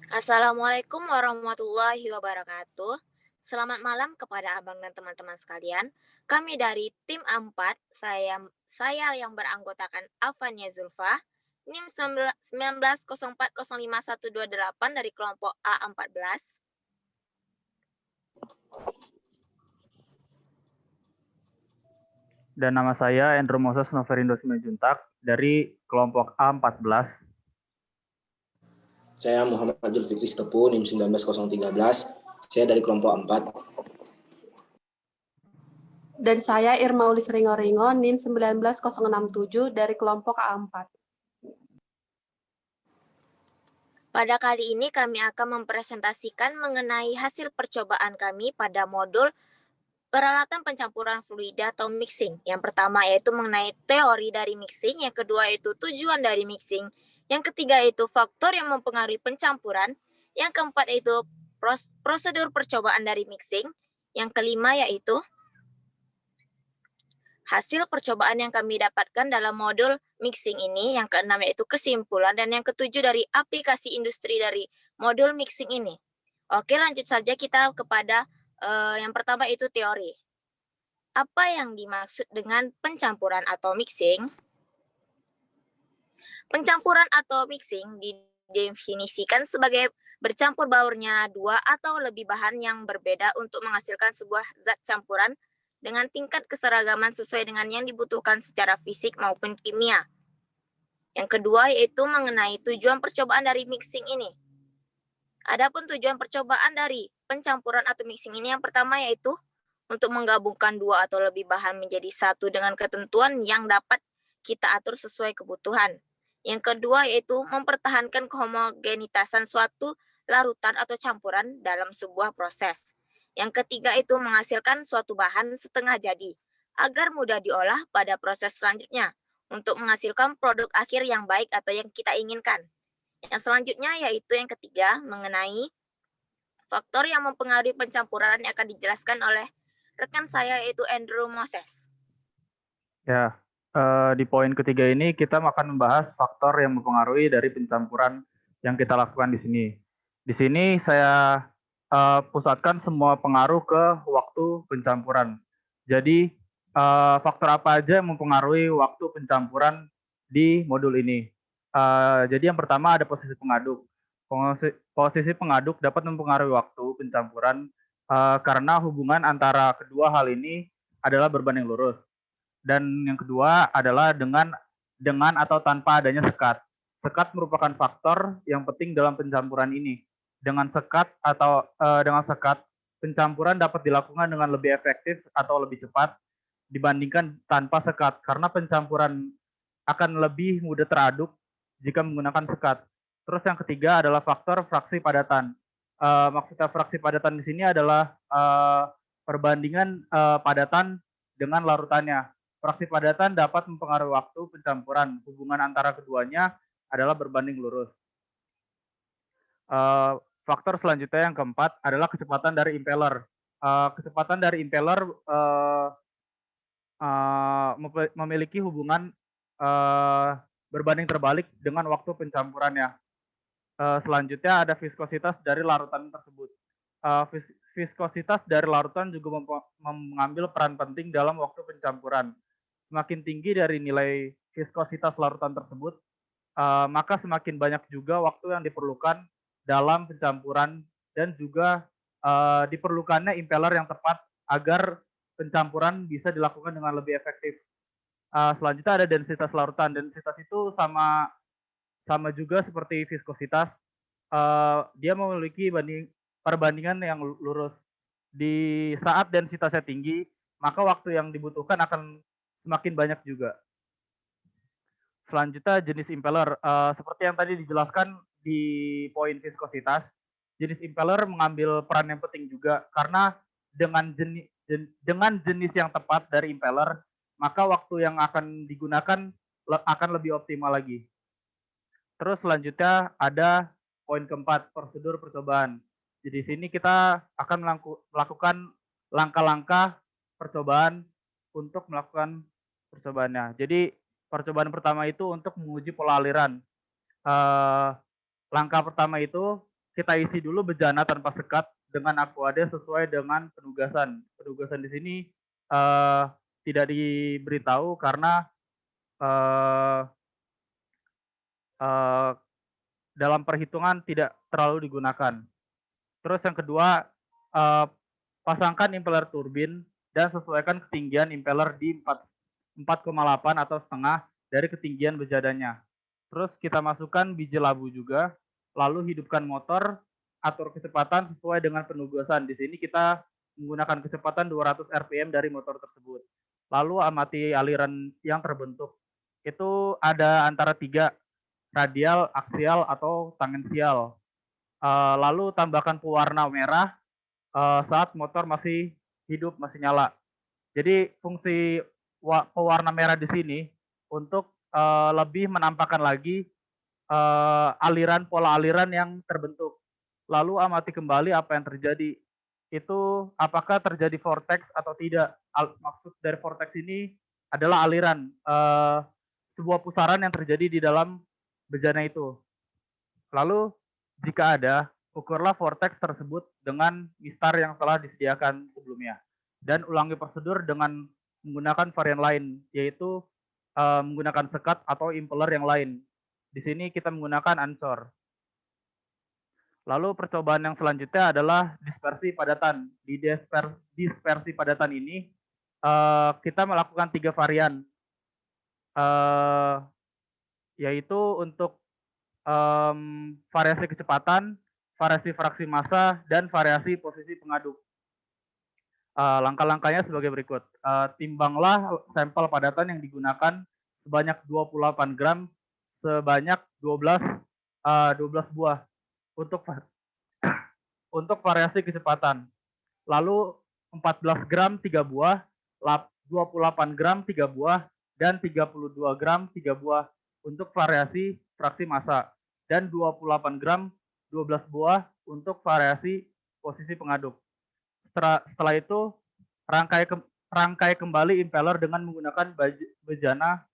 Assalamualaikum warahmatullahi wabarakatuh. Selamat malam kepada abang dan teman-teman sekalian. Kami dari tim A4, saya yang beranggotakan Afania Zulfa, NIM 19 04 05 128 dari kelompok A14. Dan nama saya Andrew Moses Noverindo Simanjuntak dari kelompok A14. Saya Muhammad Zulfikri Stepu, NIM 19 013. Saya dari kelompok 4. Dan saya Irmaulis Ringo-Ringo, NIM 19067 dari kelompok A4. Pada kali ini kami akan mempresentasikan mengenai hasil percobaan kami pada modul peralatan pencampuran fluida atau mixing. Yang pertama yaitu mengenai teori dari mixing, yang kedua yaitu tujuan dari mixing, yang ketiga yaitu faktor yang mempengaruhi pencampuran, yang keempat yaitu prosedur percobaan dari mixing, yang kelima yaitu hasil percobaan yang kami dapatkan dalam modul mixing ini, yang keenam yaitu kesimpulan, dan yang ketujuh dari aplikasi industri dari modul mixing ini. Oke, lanjut saja kita kepada yang pertama itu teori. Apa yang dimaksud dengan pencampuran atau mixing? Pencampuran atau mixing didefinisikan sebagai bercampur baurnya dua atau lebih bahan yang berbeda untuk menghasilkan sebuah zat campuran dengan tingkat keseragaman sesuai dengan yang dibutuhkan secara fisik maupun kimia. Yang kedua yaitu mengenai tujuan percobaan dari mixing ini. Adapun tujuan percobaan dari pencampuran atau mixing ini, yang pertama yaitu untuk menggabungkan dua atau lebih bahan menjadi satu dengan ketentuan yang dapat kita atur sesuai kebutuhan. Yang kedua yaitu mempertahankan kehomogenitasan suatu larutan atau campuran dalam sebuah proses. Yang ketiga itu menghasilkan suatu bahan setengah jadi agar mudah diolah pada proses selanjutnya untuk menghasilkan produk akhir yang baik atau yang kita inginkan. Yang selanjutnya yaitu yang ketiga mengenai faktor yang mempengaruhi pencampuran yang akan dijelaskan oleh rekan saya yaitu Andrew Moses. Ya, di poin ketiga ini kita akan membahas faktor yang mempengaruhi dari pencampuran yang kita lakukan di sini. Di sini saya pusatkan semua pengaruh ke waktu pencampuran. Jadi faktor apa aja yang mempengaruhi waktu pencampuran di modul ini? Jadi yang pertama ada posisi pengaduk. Posisi pengaduk dapat mempengaruhi waktu pencampuran karena hubungan antara kedua hal ini adalah berbanding lurus. Dan yang kedua adalah dengan atau tanpa adanya sekat. Sekat merupakan faktor yang penting dalam pencampuran ini. Dengan sekat pencampuran dapat dilakukan dengan lebih efektif atau lebih cepat dibandingkan tanpa sekat karena pencampuran akan lebih mudah teraduk jika menggunakan sekat. Terus yang ketiga adalah faktor fraksi padatan. Maksudnya fraksi padatan di sini adalah perbandingan padatan dengan larutannya. Fraksi padatan dapat mempengaruhi waktu pencampuran. Hubungan antara keduanya adalah berbanding lurus. Faktor selanjutnya yang keempat adalah kecepatan dari impeller. Kecepatan dari impeller memiliki hubungan berbanding terbalik dengan waktu pencampurannya. Selanjutnya ada viskositas dari larutan tersebut. Viskositas dari larutan juga mengambil peran penting dalam waktu pencampuran. Semakin tinggi dari nilai viskositas larutan tersebut, maka semakin banyak juga waktu yang diperlukan dalam pencampuran dan juga diperlukannya impeller yang tepat agar pencampuran bisa dilakukan dengan lebih efektif. Selanjutnya ada densitas larutan. Densitas itu sama juga seperti viskositas. Dia memiliki perbandingan yang lurus. Di saat densitasnya tinggi, maka waktu yang dibutuhkan akan semakin banyak juga. Selanjutnya jenis impeller. Seperti yang tadi dijelaskan di poin viskositas, jenis impeller mengambil peran yang penting juga karena dengan jenis yang tepat dari impeller, maka waktu yang akan digunakan akan lebih optimal lagi. Terus selanjutnya ada poin keempat, prosedur percobaan. Jadi di sini kita akan melakukan langkah-langkah percobaan untuk melakukan percobaannya. Jadi percobaan pertama itu untuk menguji pola aliran. Langkah pertama itu kita isi dulu bejana tanpa sekat dengan Aquades sesuai dengan penugasan. Penugasan di sini tidak diberitahu karena dalam perhitungan tidak terlalu digunakan. Terus yang kedua, pasangkan impeller turbin dan sesuaikan ketinggian impeller di 4,8 atau setengah dari ketinggian bejadanya. Terus kita masukkan biji labu juga, lalu hidupkan motor, atur kecepatan sesuai dengan penugasan. Di sini kita menggunakan kecepatan 200 rpm dari motor tersebut. Lalu amati aliran yang terbentuk. Itu ada antara 3, radial, aksial, atau tangensial. Lalu tambahkan pewarna merah saat motor masih hidup, masih nyala. Jadi fungsi pewarna merah di sini untuk lebih menampakkan lagi pola aliran yang terbentuk. Lalu amati kembali apa yang terjadi. Itu apakah terjadi vortex atau tidak. Maksud dari vortex ini adalah aliran, sebuah pusaran yang terjadi di dalam bejana itu. Lalu jika ada, ukurlah vortex tersebut dengan mistar yang telah disediakan sebelumnya. Dan ulangi prosedur dengan menggunakan varian lain, yaitu menggunakan sekat atau impeller yang lain. Di sini kita menggunakan ansor. Lalu percobaan yang selanjutnya adalah dispersi padatan. Di dispersi padatan ini kita melakukan 3 varian, yaitu untuk variasi kecepatan, variasi fraksi massa, dan variasi posisi pengaduk. Langkah-langkahnya sebagai berikut. Timbanglah sampel padatan yang digunakan sebanyak 28 gram sebanyak 12 buah untuk variasi kecepatan. Lalu 14 gram 3 buah, 28 gram 3 buah, dan 32 gram 3 buah untuk variasi fraksi massa, dan 28 gram 12 buah untuk variasi posisi pengaduk. Setelah itu, rangkai kembali impeller dengan menggunakan bejana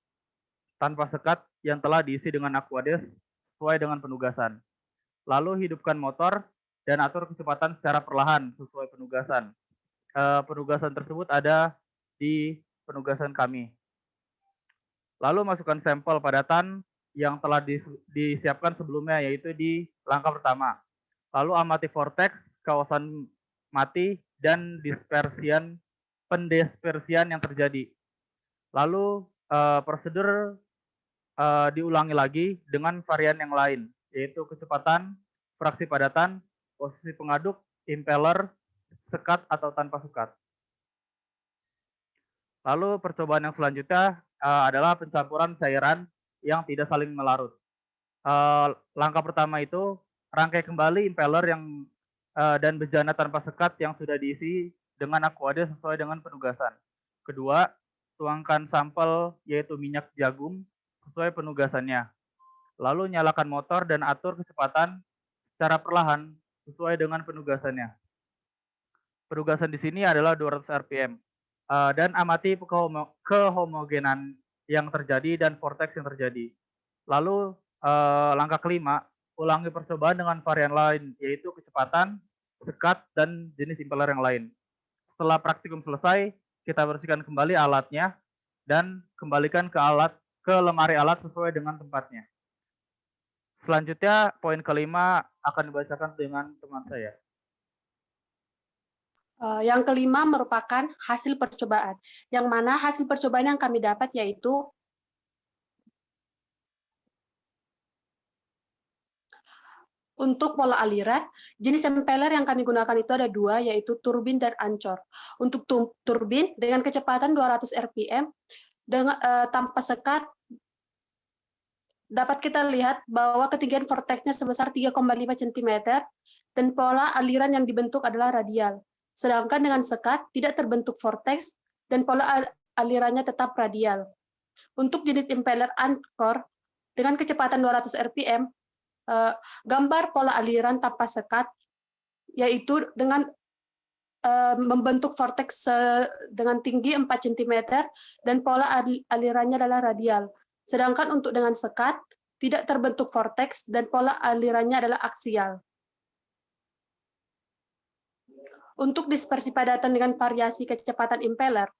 tanpa sekat yang telah diisi dengan Aquades sesuai dengan penugasan. Lalu hidupkan motor dan atur kecepatan secara perlahan sesuai penugasan. Penugasan tersebut ada di penugasan kami. Lalu masukkan sampel padatan yang telah disiapkan sebelumnya, yaitu di langkah pertama. Lalu amati vortex, kawasan mati, dan pendispersian yang terjadi. Lalu prosedur diulangi lagi dengan varian yang lain, yaitu kecepatan, fraksi padatan, posisi pengaduk, impeller, sekat atau tanpa sekat. Lalu percobaan yang selanjutnya adalah pencampuran cairan yang tidak saling melarut. Langkah pertama itu rangkai kembali impeller dan bejana tanpa sekat yang sudah diisi dengan Aquades sesuai dengan penugasan. Kedua, tuangkan sampel yaitu minyak jagung sesuai penugasannya. Lalu nyalakan motor dan atur kecepatan secara perlahan sesuai dengan penugasannya. Penugasan di sini adalah 200 rpm. Dan amati kehomogenan yang terjadi dan vortex yang terjadi. Lalu langkah kelima, ulangi percobaan dengan varian lain, yaitu kecepatan, sekat, dan jenis impeller yang lain. Setelah praktikum selesai, kita bersihkan kembali alatnya dan kembalikan ke lemari alat sesuai dengan tempatnya. Selanjutnya, poin kelima akan dibacakan dengan teman saya. Yang kelima merupakan hasil percobaan, yang mana hasil percobaan yang kami dapat yaitu untuk pola aliran, jenis impeller yang kami gunakan itu ada 2, yaitu turbin dan ancor. Untuk turbin dengan kecepatan 200 rpm tanpa sekat, dapat kita lihat bahwa ketinggian vortexnya sebesar 3,5 cm dan pola aliran yang dibentuk adalah radial. Sedangkan dengan sekat tidak terbentuk vortex dan pola alirannya tetap radial. Untuk jenis impeller Ancor dengan kecepatan 200 rpm, gambar pola aliran tanpa sekat, yaitu dengan membentuk vortex dengan tinggi 4 cm dan pola alirannya adalah radial. Sedangkan untuk dengan sekat, tidak terbentuk vortex dan pola alirannya adalah aksial. Untuk dispersi padatan dengan variasi kecepatan impeller,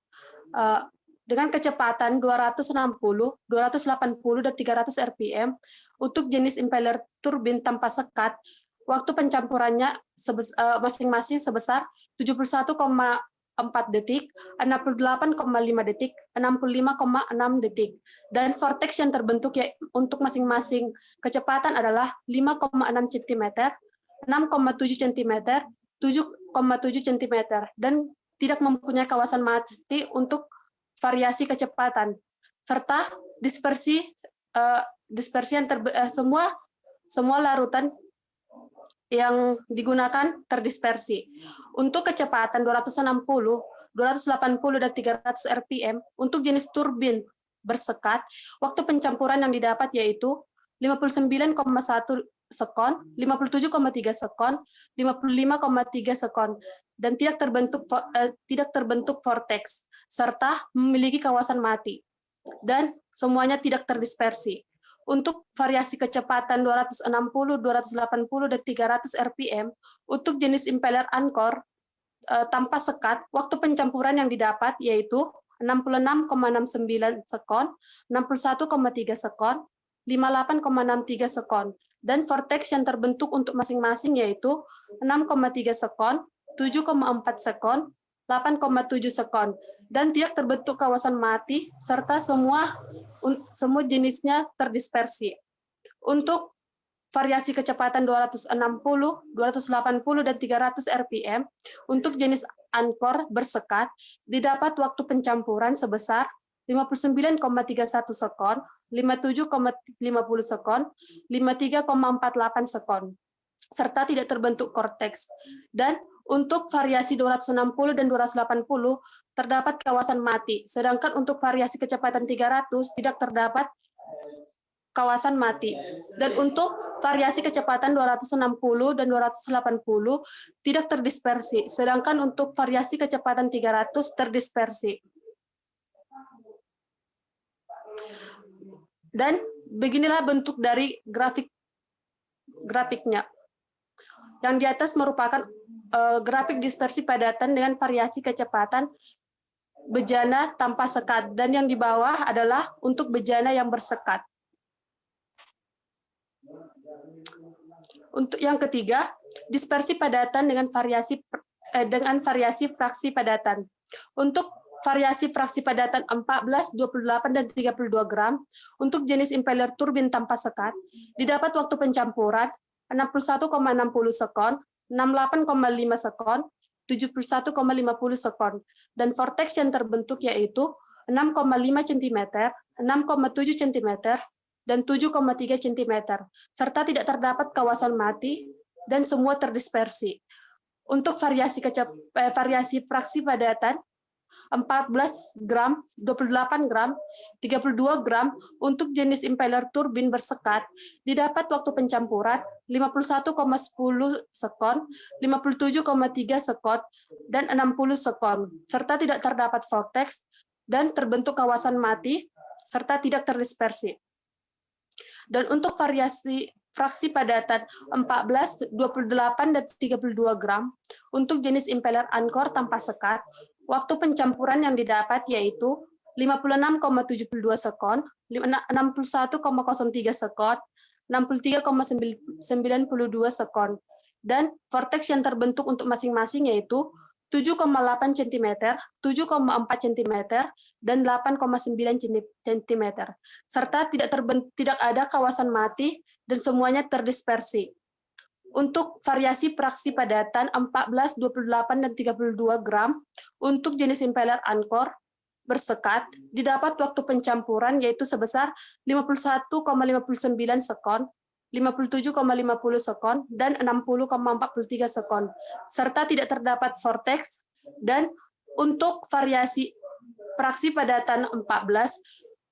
dengan kecepatan 260, 280, dan 300 rpm, untuk jenis impeller turbin tanpa sekat, waktu pencampurannya masing-masing sebesar 71,4 detik, 68,5 detik, 65,6 detik. Dan vortex yang terbentuk untuk masing-masing kecepatan adalah 5,6 cm, 6,7 cm, 7,7 cm, dan tidak mempunyai kawasan mati untuk variasi kecepatan, serta dispersi yang semua larutan yang digunakan terdispersi. Untuk kecepatan 260, 280, dan 300 rpm untuk jenis turbin bersekat, waktu pencampuran yang didapat yaitu 59,1 sekon, 57,3 sekon, 55,3 sekon, dan tidak terbentuk vortex, serta memiliki kawasan mati, dan semuanya tidak terdispersi. Untuk variasi kecepatan 260, 280, dan 300 rpm, untuk jenis impeller Anchor tanpa sekat, waktu pencampuran yang didapat yaitu 66,69 sekon, 61,3 sekon, 58,63 sekon, dan vortex yang terbentuk untuk masing-masing yaitu 6,3 sekon, 7,4 sekon, 8,7 sekon, dan tidak terbentuk kawasan mati, serta semua jenisnya terdispersi. Untuk variasi kecepatan 260, 280, dan 300 rpm, untuk jenis Anchor bersekat, didapat waktu pencampuran sebesar 59,31 sekon, 57,50 sekon, 53,48 sekon, serta tidak terbentuk vortex. Dan untuk variasi 260 dan 280 terdapat kawasan mati, sedangkan untuk variasi kecepatan 300 tidak terdapat kawasan mati. Dan untuk variasi kecepatan 260 dan 280 tidak terdispersi, sedangkan untuk variasi kecepatan 300 terdispersi. Dan beginilah bentuk dari grafiknya. Yang di atas merupakan grafik dispersi padatan dengan variasi kecepatan bejana tanpa sekat, dan yang di bawah adalah untuk bejana yang bersekat. Untuk yang ketiga, dispersi padatan dengan variasi fraksi padatan. Untuk variasi fraksi padatan 14, 28, dan 32 gram untuk jenis impeller turbin tanpa sekat, didapat waktu pencampuran 61,60 sekon, 68,5 sekon, 71,50 sekon, dan vortex yang terbentuk yaitu 6,5 cm, 6,7 cm, dan 7,3 cm, serta tidak terdapat kawasan mati, dan semua terdispersi. Untuk variasi fraksi padatan 14 gram, 28 gram, 32 gram untuk jenis impeller turbin bersekat, didapat waktu pencampuran 51,10 sekon, 57,3 sekon, dan 60 sekon, serta tidak terdapat vortex dan terbentuk kawasan mati, serta tidak terdispersi. Dan untuk variasi fraksi padatan 14, 28, dan 32 gram untuk jenis impeller Anchor tanpa sekat, waktu pencampuran yang didapat yaitu 56,72 sekon, 61,03 sekon, 63,92 sekon, dan vortex yang terbentuk untuk masing-masing yaitu 7,8 cm, 7,4 cm, dan 8,9 cm, serta tidak ada kawasan mati dan semuanya terdispersi. Untuk variasi fraksi padatan 14, 28, dan 32 gram untuk jenis impeller Anchor bersekat, didapat waktu pencampuran yaitu sebesar 51,59 sekon, 57,50 sekon, dan 60,43 sekon, serta tidak terdapat vortex. Dan untuk variasi fraksi padatan 14,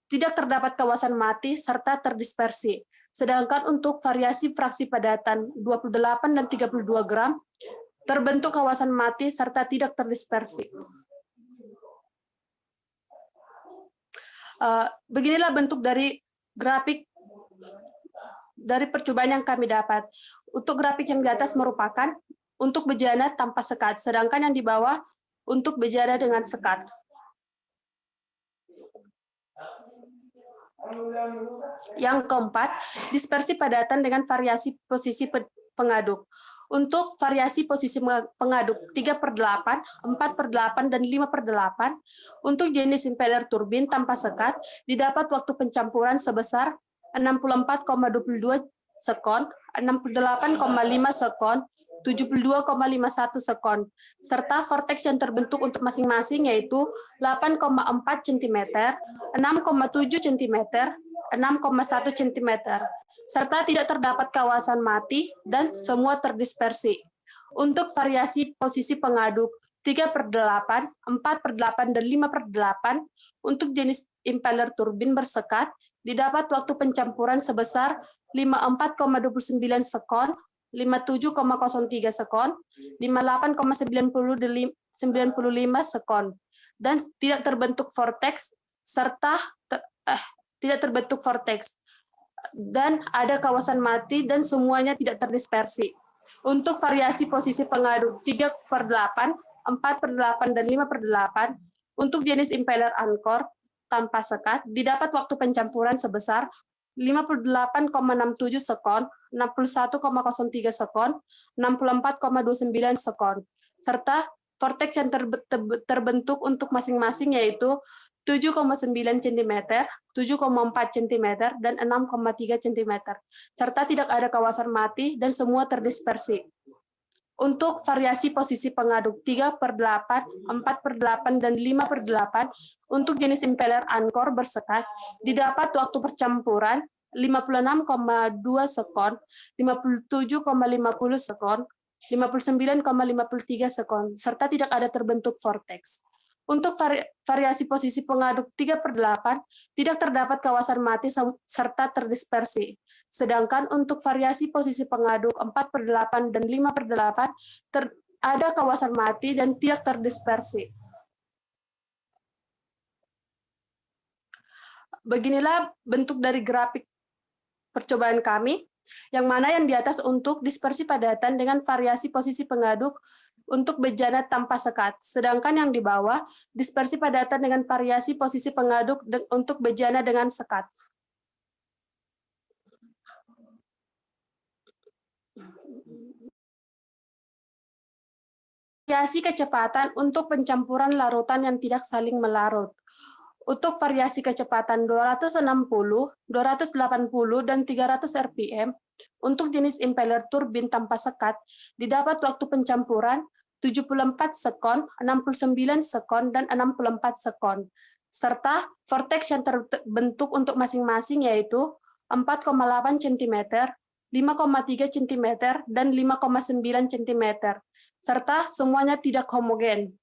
tidak terdapat kawasan mati serta terdispersi. Sedangkan untuk variasi fraksi padatan 28 dan 32 gram, terbentuk kawasan mati serta tidak terdispersi. Beginilah bentuk dari grafik dari percobaan yang kami dapat. Untuk grafik yang di atas merupakan untuk bejana tanpa sekat, sedangkan yang di bawah untuk bejana dengan sekat. Yang keempat, dispersi padatan dengan variasi posisi pengaduk. Untuk variasi posisi pengaduk 3/8, 4/8, dan 5/8, untuk jenis impeller turbin tanpa sekat, didapat waktu pencampuran sebesar 64,22 sekon, 68,5 sekon, 72,51 sekon, serta vortex yang terbentuk untuk masing-masing yaitu 8,4 cm, 6,7 cm, 6,1 cm, serta tidak terdapat kawasan mati dan semua terdispersi. Untuk variasi posisi pengaduk 3/8, 4/8, dan 5/8, untuk jenis impeller turbin bersekat, didapat waktu pencampuran sebesar 54,29 sekon, 57,03 sekon, 58,95 sekon, dan tidak terbentuk vortex, serta tidak terbentuk vortex, dan ada kawasan mati dan semuanya tidak terdispersi. Untuk variasi posisi pengaduk 3/8, 4/8, dan 5/8, untuk jenis impeller Ancor tanpa sekat, didapat waktu pencampuran sebesar 58,67 sekon, 61,03 sekon, 64,29 sekon, serta vortex yang terbentuk untuk masing-masing yaitu 7,9 cm, 7,4 cm, dan 6,3 cm, serta tidak ada kawasan mati dan semua terdispersi. Untuk variasi posisi pengaduk 3/8, 4/8, dan 5/8, untuk jenis impeller Ancor bersekat, didapat waktu percampuran 56,2 sekon, 57,50 sekon, 59,53 sekon, serta tidak ada terbentuk vortex. Untuk variasi posisi pengaduk 3/8, tidak terdapat kawasan mati serta terdispersi. Sedangkan untuk variasi posisi pengaduk 4/8 dan 5/8, ada kawasan mati dan tidak terdispersi. Beginilah bentuk dari grafik percobaan kami, yang mana yang di atas untuk dispersi padatan dengan variasi posisi pengaduk untuk bejana tanpa sekat, sedangkan yang di bawah dispersi padatan dengan variasi posisi pengaduk untuk bejana dengan sekat. Variasi kecepatan untuk pencampuran larutan yang tidak saling melarut. Untuk variasi kecepatan 260, 280, dan 300 rpm, untuk jenis impeller turbin tanpa sekat, didapat waktu pencampuran 74 sekon, 69 sekon, dan 64 sekon, serta vortex yang terbentuk untuk masing-masing yaitu 4,8 cm, 5,3 cm, dan 5,9 cm, serta semuanya tidak homogen.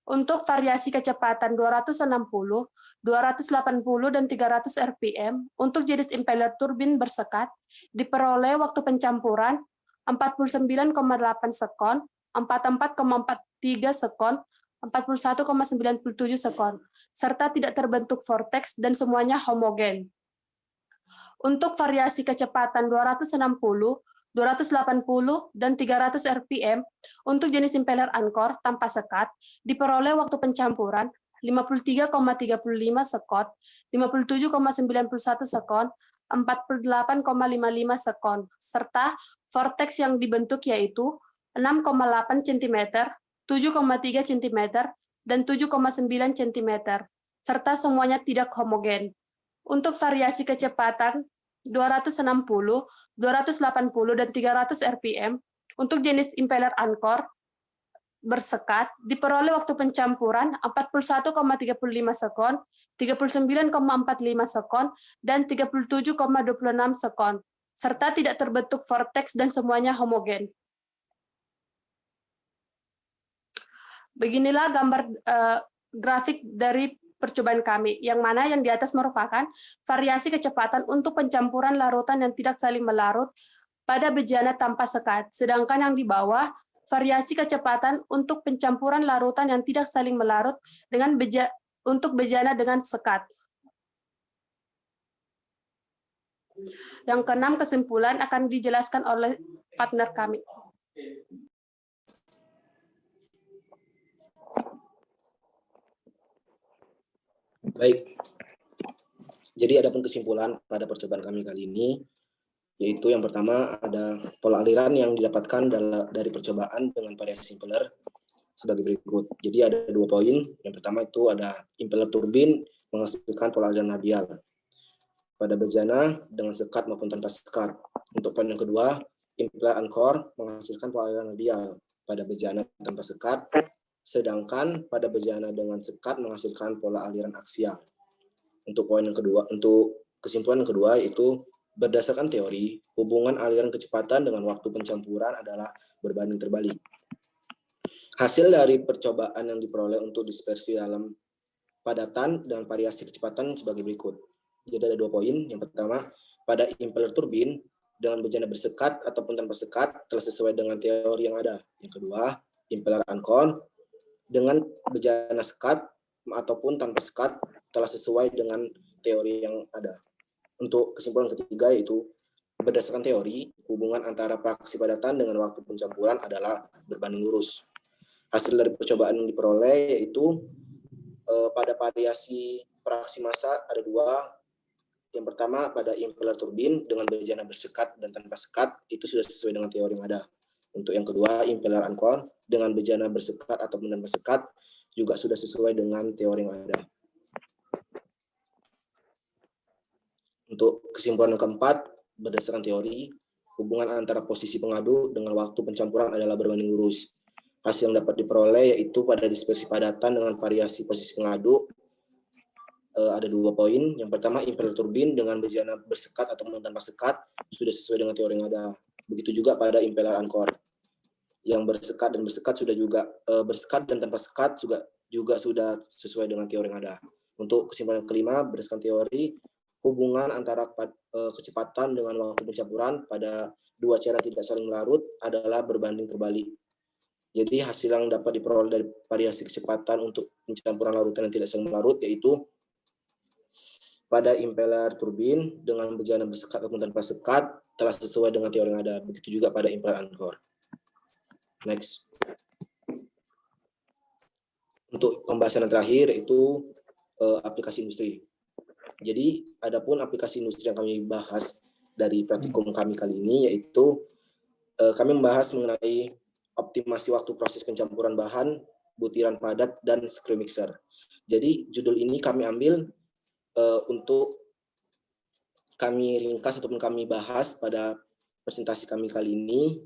Untuk variasi kecepatan 260, 280, dan 300 rpm, untuk jenis impeller turbin bersekat, diperoleh waktu pencampuran 49,8 sekon, 44,43 sekon, 41,97 sekon, serta tidak terbentuk vortex dan semuanya homogen. Untuk variasi kecepatan 260, 280, dan 300 rpm, untuk jenis impeller Ancor tanpa sekat, diperoleh waktu pencampuran 53,35 sekon, 57,91 sekon, 48,55 sekon, serta vortex yang dibentuk yaitu 6,8 cm, 7,3 cm, dan 7,9 cm, serta semuanya tidak homogen. Untuk variasi kecepatan 260, 280, dan 300 rpm, untuk jenis impeller Ancor bersekat, diperoleh waktu pencampuran 41,35 sekon, 39,45 sekon, dan 37,26 sekon, serta tidak terbentuk vortex dan semuanya homogen. Beginilah gambar grafik dari percobaan kami, yang mana yang di atas merupakan variasi kecepatan untuk pencampuran larutan yang tidak saling melarut pada bejana tanpa sekat, sedangkan yang di bawah variasi kecepatan untuk pencampuran larutan yang tidak saling melarut dengan untuk bejana dengan sekat. Yang keenam, kesimpulan akan dijelaskan oleh partner kami. Baik. Jadi adapun kesimpulan pada percobaan kami kali ini, yaitu yang pertama ada pola aliran yang didapatkan dari percobaan dengan variasi impeller sebagai berikut. Jadi ada 2 poin. Yang pertama itu ada impeller turbin menghasilkan pola aliran radial pada bejana dengan sekat maupun tanpa sekat. Untuk poin yang kedua, impeller anchor menghasilkan pola aliran radial pada bejana tanpa sekat, sedangkan pada bejana dengan sekat menghasilkan pola aliran aksial. Untuk poin yang kedua, untuk kesimpulan yang kedua itu berdasarkan teori, hubungan aliran kecepatan dengan waktu pencampuran adalah berbanding terbalik. Hasil dari percobaan yang diperoleh untuk dispersi dalam padatan dan variasi kecepatan sebagai berikut. Jadi ada 2 poin. Yang pertama, pada impeller turbin dengan bejana bersekat ataupun tanpa sekat telah sesuai dengan teori yang ada. Yang kedua, impeller anchor dengan bejana sekat ataupun tanpa sekat telah sesuai dengan teori yang ada. Untuk kesimpulan ketiga yaitu berdasarkan teori, hubungan antara praksi padatan dengan waktu pencampuran adalah berbanding lurus. Hasil dari percobaan yang diperoleh yaitu pada variasi praksi massa ada 2. Yang pertama pada impeller turbin dengan bejana bersekat dan tanpa sekat itu sudah sesuai dengan teori yang ada. Untuk yang kedua, impeller anchor dengan bejana bersekat ataupun tanpa sekat juga sudah sesuai dengan teori yang ada. Untuk kesimpulan yang keempat, berdasarkan teori, hubungan antara posisi pengadu dengan waktu pencampuran adalah berbanding lurus. Hasil yang dapat diperoleh yaitu pada dispersi padatan dengan variasi posisi pengadu ada 2 poin. Yang pertama, impeller turbin dengan bejana bersekat atau tanpa sekat sudah sesuai dengan teori yang ada. Begitu juga pada impeller anchor yang bersekat dan bersekat sudah juga bersekat dan tanpa sekat juga sudah sesuai dengan teori yang ada. Untuk kesimpulan kelima, berdasarkan teori, hubungan antara kecepatan dengan waktu pencampuran pada 2 cairan tidak saling larut adalah berbanding terbalik. Jadi hasil yang dapat diperoleh dari variasi kecepatan untuk pencampuran larutan yang tidak saling larut yaitu pada impeller turbin dengan bejana bersekat ataupun tanpa sekat telah sesuai dengan teori yang ada. Begitu juga pada impeller anchor. Next. Untuk pembahasan yang terakhir itu aplikasi industri. Jadi adapun aplikasi industri yang kami bahas dari praktikum kami kali ini yaitu kami membahas mengenai optimasi waktu proses pencampuran bahan, butiran padat, dan screw mixer. Jadi judul ini kami ambil untuk kami ringkas ataupun kami bahas pada presentasi kami kali ini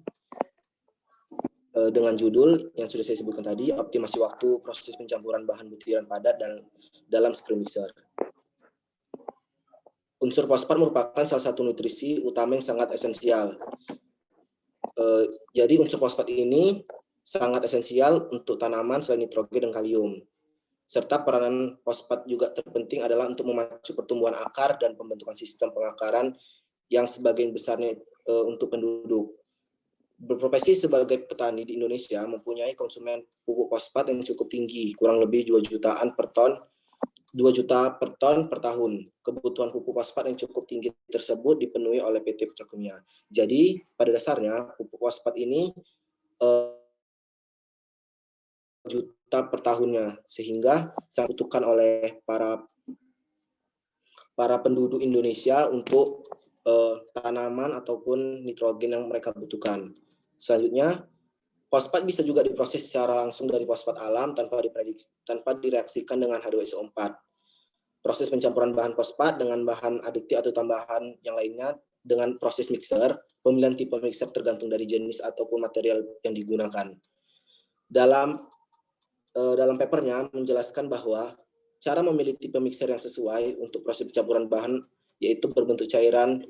dengan judul yang sudah saya sebutkan tadi, optimasi waktu proses pencampuran bahan butiran padat dan dalam screw mixer. Unsur fosfat merupakan salah satu nutrisi utama yang sangat esensial. Jadi unsur fosfat ini sangat esensial untuk tanaman selain nitrogen dan kalium. Serta peranan fosfat juga terpenting adalah untuk memacu pertumbuhan akar dan pembentukan sistem pengakaran yang sebagian besarnya untuk penduduk. Berprofesi sebagai petani di Indonesia mempunyai konsumen pupuk fosfat yang cukup tinggi, kurang lebih 2 juta per ton per tahun. Kebutuhan pupuk fosfat yang cukup tinggi tersebut dipenuhi oleh PT Petrokimia. Jadi pada dasarnya pupuk fosfat ini juta per tahunnya, sehingga sangat dibutuhkan oleh para penduduk Indonesia untuk tanaman ataupun nitrogen yang mereka butuhkan. Selanjutnya, fosfat bisa juga diproses secara langsung dari fosfat alam tanpa direaksikan dengan H2SO4. Proses pencampuran bahan fosfat dengan bahan adiktif atau tambahan yang lainnya dengan proses mixer, pemilihan tipe mixer tergantung dari jenis ataupun material yang digunakan. Dalam papernya menjelaskan bahwa cara memilih tipe mixer yang sesuai untuk proses pencampuran bahan yaitu berbentuk cairan,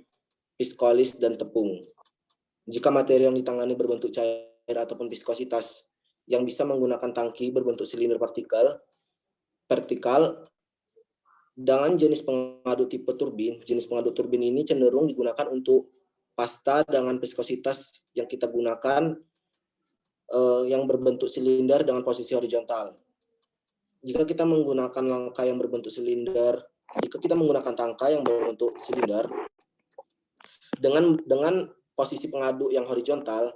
viskolis, dan tepung. Jika materi yang ditangani berbentuk cair ataupun viskositas yang bisa menggunakan tangki berbentuk silinder vertikal dengan jenis pengadu tipe turbin, jenis pengadu turbin ini cenderung digunakan untuk pasta dengan viskositas yang kita gunakan yang berbentuk silinder dengan posisi horizontal. Jika kita menggunakan tangka yang berbentuk silinder dengan posisi pengaduk yang horizontal,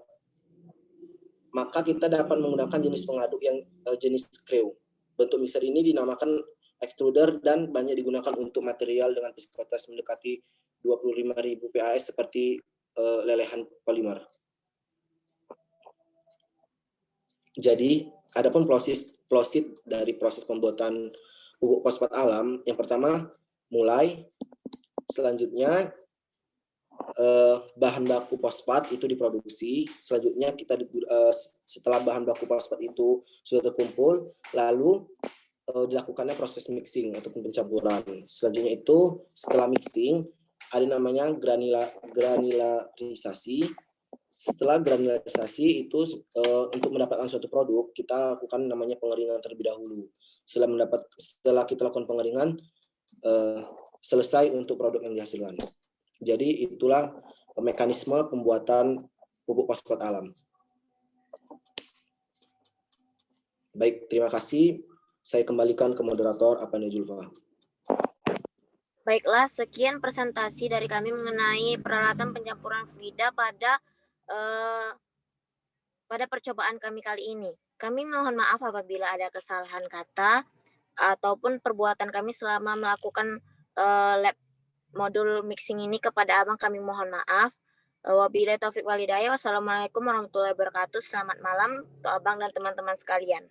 maka kita dapat menggunakan jenis pengaduk yang jenis screw. Bentuk mixer ini dinamakan extruder, dan banyak digunakan untuk material dengan viskositas mendekati 25.000 PAS seperti lelehan polimer. Jadi, adapun proses dari proses pembuatan pupuk fosfat alam, yang pertama mulai, selanjutnya bahan baku fosfat itu diproduksi, selanjutnya setelah bahan baku fosfat itu sudah terkumpul, lalu dilakukannya proses mixing ataupun pencampuran. Selanjutnya itu setelah mixing ada namanya granularisasi. Setelah granularisasi itu untuk mendapatkan suatu produk kita lakukan namanya pengeringan terlebih dahulu. Setelah kita lakukan pengeringan, selesai untuk produk yang dihasilkan. Jadi itulah mekanisme pembuatan pupuk fosfat alam. Baik, terima kasih. Saya kembalikan ke moderator Apania Julfa. Baiklah, sekian presentasi dari kami mengenai peralatan pencampuran fluida pada percobaan kami kali ini. Kami mohon maaf apabila ada kesalahan kata ataupun perbuatan kami selama melakukan lab modul mixing ini. Kepada Abang kami mohon maaf. Wabillahi taufik walhidayah. Wassalamualaikum warahmatullahi wabarakatuh. Selamat malam untuk Abang dan teman-teman sekalian.